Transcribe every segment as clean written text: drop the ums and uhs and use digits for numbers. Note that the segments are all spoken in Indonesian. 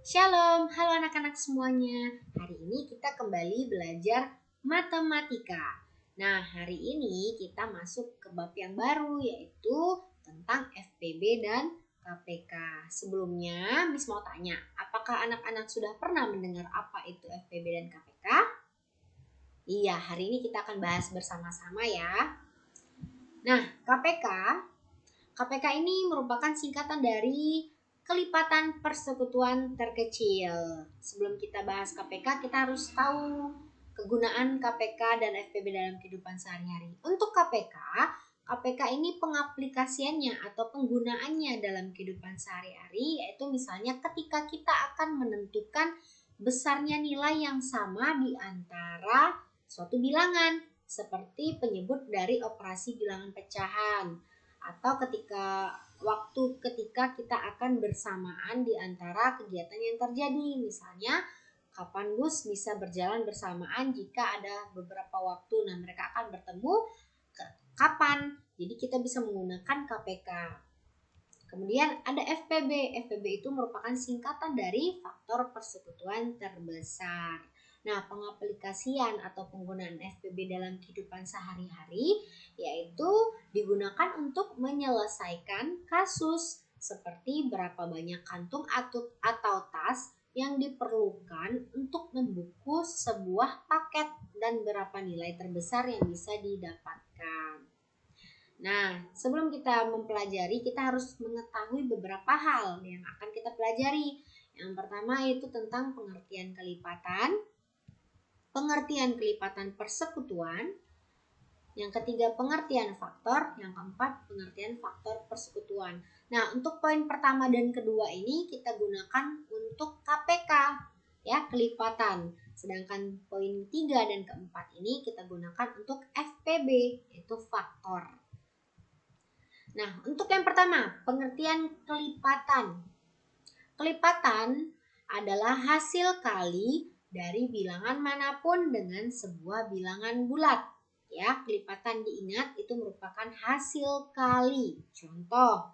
Shalom, halo anak-anak semuanya. Hari ini kita kembali belajar matematika. Nah, hari ini kita masuk ke bab yang baru, yaitu tentang FPB dan KPK. Sebelumnya, Miss mau tanya, apakah anak-anak sudah pernah mendengar apa itu FPB dan KPK? Iya, hari ini kita akan bahas bersama-sama ya. Nah, KPK ini merupakan singkatan dari kelipatan persekutuan terkecil. Sebelum kita bahas KPK, kita harus tahu kegunaan KPK dan FPB dalam kehidupan sehari-hari. Untuk KPK ini pengaplikasiannya atau penggunaannya dalam kehidupan sehari-hari, yaitu misalnya ketika kita akan menentukan besarnya nilai yang sama di antara suatu bilangan, seperti penyebut dari operasi bilangan pecahan, atau ketika kita akan bersamaan di antara kegiatan yang terjadi. Misalnya, kapan bus bisa berjalan bersamaan jika ada beberapa waktu. Nah, mereka akan bertemu kapan. Jadi kita bisa menggunakan KPK. Kemudian ada FPB. FPB itu merupakan singkatan dari faktor persekutuan terbesar. Nah, pengaplikasian atau penggunaan FPB dalam kehidupan sehari-hari yaitu digunakan untuk menyelesaikan kasus seperti berapa banyak kantung atau tas yang diperlukan untuk membungkus sebuah paket dan berapa nilai terbesar yang bisa didapatkan. Nah, sebelum kita mempelajari, kita harus mengetahui beberapa hal yang akan kita pelajari. Yang pertama yaitu tentang pengertian kelipatan persekutuan. Yang ketiga, pengertian faktor. Yang keempat, pengertian faktor persekutuan. Nah, untuk poin pertama dan kedua ini kita gunakan untuk KPK, ya, kelipatan. Sedangkan poin 3 dan keempat ini kita gunakan untuk FPB, yaitu faktor. Nah, untuk yang pertama, pengertian kelipatan. Kelipatan adalah hasil kali dari bilangan manapun dengan sebuah bilangan bulat. Ya, kelipatan diingat itu merupakan hasil kali. Contoh,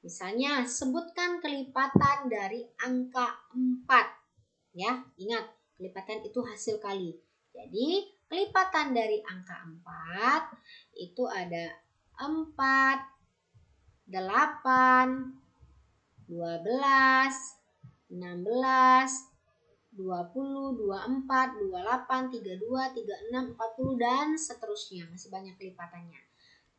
misalnya sebutkan kelipatan dari angka 4. Ya, ingat, kelipatan itu hasil kali. Jadi, kelipatan dari angka 4 itu ada 4, 8, 12, 16, 20, 24, 28, 32, 36, 40 dan seterusnya. Masih banyak kelipatannya.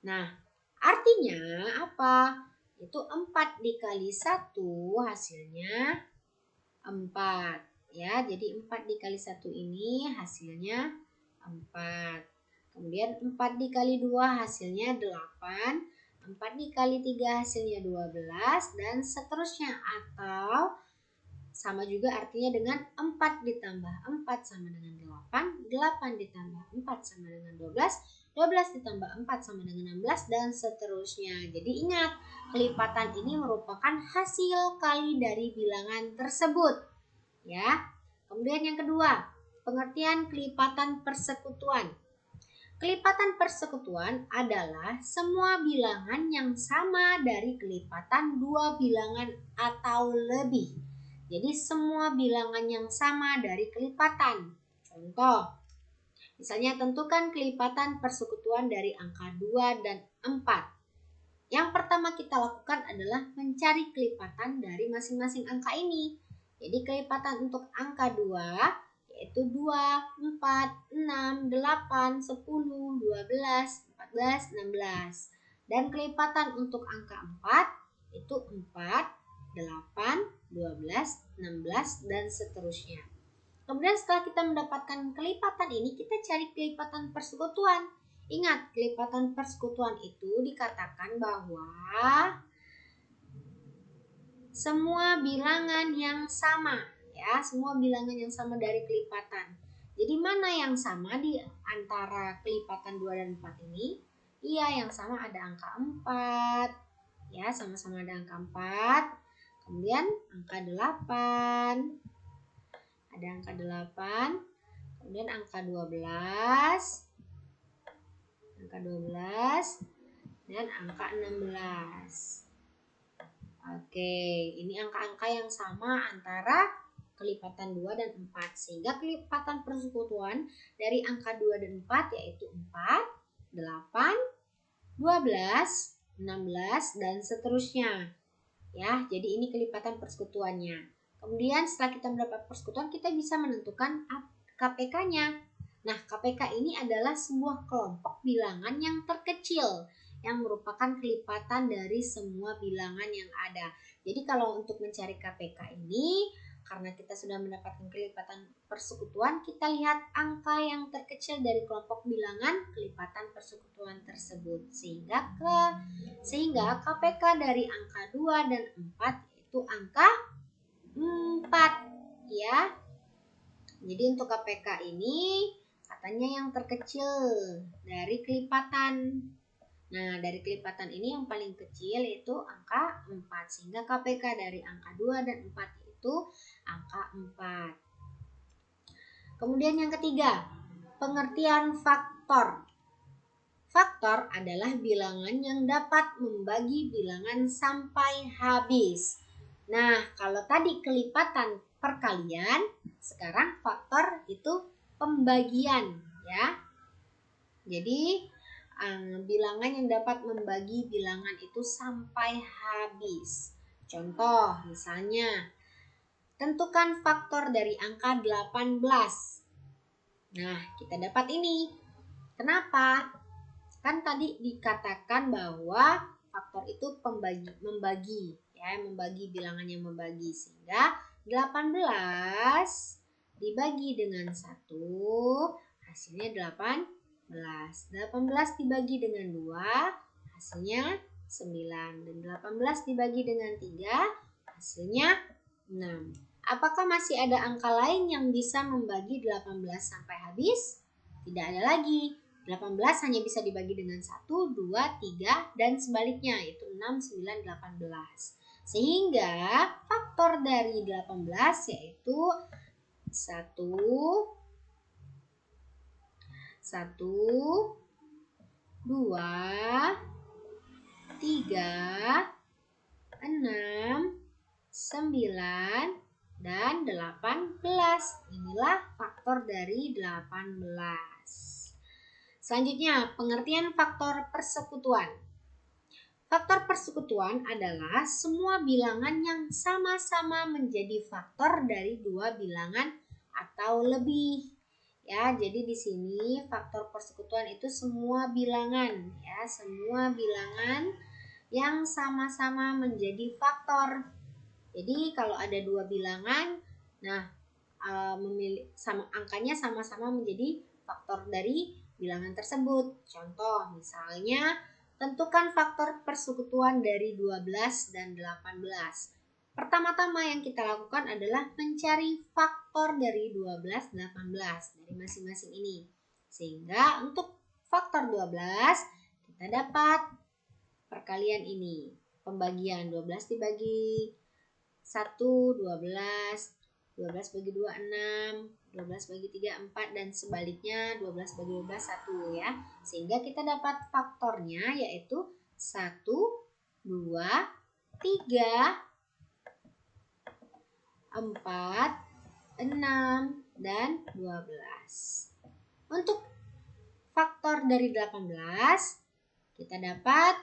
Nah, artinya apa? Itu 4 dikali 1 hasilnya 4. Ya, jadi 4 dikali 1 ini hasilnya 4. Kemudian 4 dikali 2 hasilnya 8. 4 dikali 3 hasilnya 12 dan seterusnya, atau sama juga artinya dengan 4 ditambah 4 sama dengan 8, 8 ditambah 4 sama dengan 12, 12 ditambah 4 sama dengan 16 dan seterusnya. Jadi ingat, kelipatan ini merupakan hasil kali dari bilangan tersebut. Ya. Kemudian yang kedua, pengertian kelipatan persekutuan. Kelipatan persekutuan adalah semua bilangan yang sama dari kelipatan dua bilangan atau lebih. Jadi semua bilangan yang sama dari kelipatan. Contoh, misalnya tentukan kelipatan persekutuan dari angka 2 dan 4. Yang pertama kita lakukan adalah mencari kelipatan dari masing-masing angka ini. Jadi kelipatan untuk angka 2 yaitu 2, 4, 6, 8, 10, 12, 14, 16. Dan kelipatan untuk angka 4 itu 4, 8, 12, 16 dan seterusnya. Kemudian setelah kita mendapatkan kelipatan ini, kita cari kelipatan persekutuan. Ingat, kelipatan persekutuan itu dikatakan bahwa semua bilangan yang sama, ya, semua bilangan yang sama dari kelipatan. Jadi mana yang sama di antara kelipatan 2 dan 4 ini? Iya, yang sama ada angka 4. Ya, sama-sama ada angka 4. Kemudian angka 8. Ada angka 8. Kemudian angka 12. Angka 12 dan angka 16. Oke, ini angka-angka yang sama antara kelipatan 2 dan 4. Sehingga kelipatan persekutuan dari angka 2 dan 4 yaitu 4, 8, 12, 16, dan seterusnya. Ya, jadi ini kelipatan persekutuannya. Kemudian setelah kita mendapat persekutuan, kita bisa menentukan KPK-nya. Nah, KPK ini adalah sebuah kelompok bilangan yang terkecil yang merupakan kelipatan dari semua bilangan yang ada. Jadi kalau untuk mencari KPK ini, karena kita sudah mendapatkan kelipatan persekutuan, kita lihat angka yang terkecil dari kelompok bilangan kelipatan persekutuan tersebut. Sehingga KPK dari angka 2 dan 4 itu angka 4 ya. Jadi untuk KPK ini katanya yang terkecil dari kelipatan. Nah, dari kelipatan ini yang paling kecil itu angka 4. Sehingga KPK dari angka 2 dan 4 itu angka 4. Kemudian yang ketiga, pengertian faktor. Faktor adalah bilangan yang dapat membagi bilangan sampai habis. Nah, kalau tadi kelipatan perkalian, sekarang faktor itu pembagian ya. Jadi bilangan yang dapat membagi bilangan itu sampai habis. Contoh misalnya, tentukan faktor dari angka 18. Nah, kita dapat ini. Kenapa? Kan tadi dikatakan bahwa faktor itu membagi bilangan yang membagi. Sehingga 18 dibagi dengan 1 hasilnya 18. 18 dibagi dengan 2 hasilnya 9. Dan 18 dibagi dengan 3 hasilnya 6. Apakah masih ada angka lain yang bisa membagi 18 sampai habis? Tidak ada lagi. 18 hanya bisa dibagi dengan 1, 2, 3, dan sebaliknya, yaitu 6, 9, 18. Sehingga faktor dari 18 yaitu 1, 2, 3, 6, 9, dan 18. Inilah faktor dari 18. Selanjutnya, pengertian faktor persekutuan. Faktor persekutuan adalah semua bilangan yang sama-sama menjadi faktor dari dua bilangan atau lebih. Ya, jadi di sini faktor persekutuan itu semua bilangan ya, semua bilangan yang sama-sama menjadi faktor. Jadi kalau ada dua bilangan, nah angkanya sama-sama menjadi faktor dari bilangan tersebut. Contoh misalnya, tentukan faktor persekutuan dari 12 dan 18. Pertama-tama yang kita lakukan adalah mencari faktor dari 12, 18 dari masing-masing ini. Sehingga untuk faktor 12 kita dapat perkalian ini. Pembagian 12 dibagi 1, 12. 12 bagi 2, 6. 12 bagi 3, 4. Dan sebaliknya 12 bagi 12, 1 ya. Sehingga kita dapat faktornya yaitu 1, 2, 3, 4, 6, dan 12. Untuk faktor dari 18 kita dapat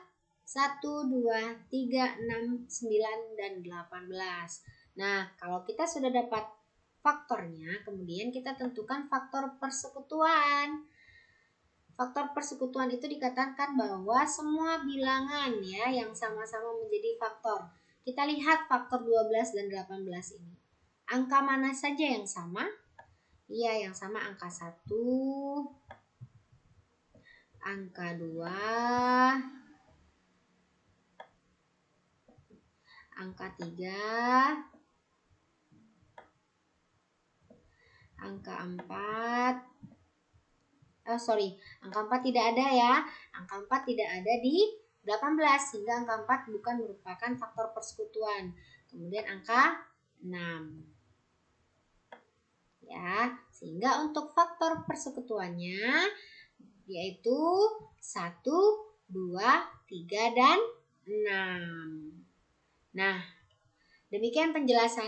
1, 2, 3, 6, 9, dan 18. Nah, kalau kita sudah dapat faktornya, kemudian kita tentukan faktor persekutuan. Faktor persekutuan itu dikatakan bahwa semua bilangan ya yang sama-sama menjadi faktor. Kita lihat faktor 12 dan 18 ini. Angka mana saja yang sama? Iya, yang sama angka 1, angka 2, angka 3, angka 4. Angka 4 tidak ada ya. Angka 4 tidak ada di 18 sehingga angka 4 bukan merupakan faktor persekutuan. Kemudian angka 6. Ya, sehingga untuk faktor persekutuannya yaitu 1, 2, 3, dan 6. Nah, demikian penjelasan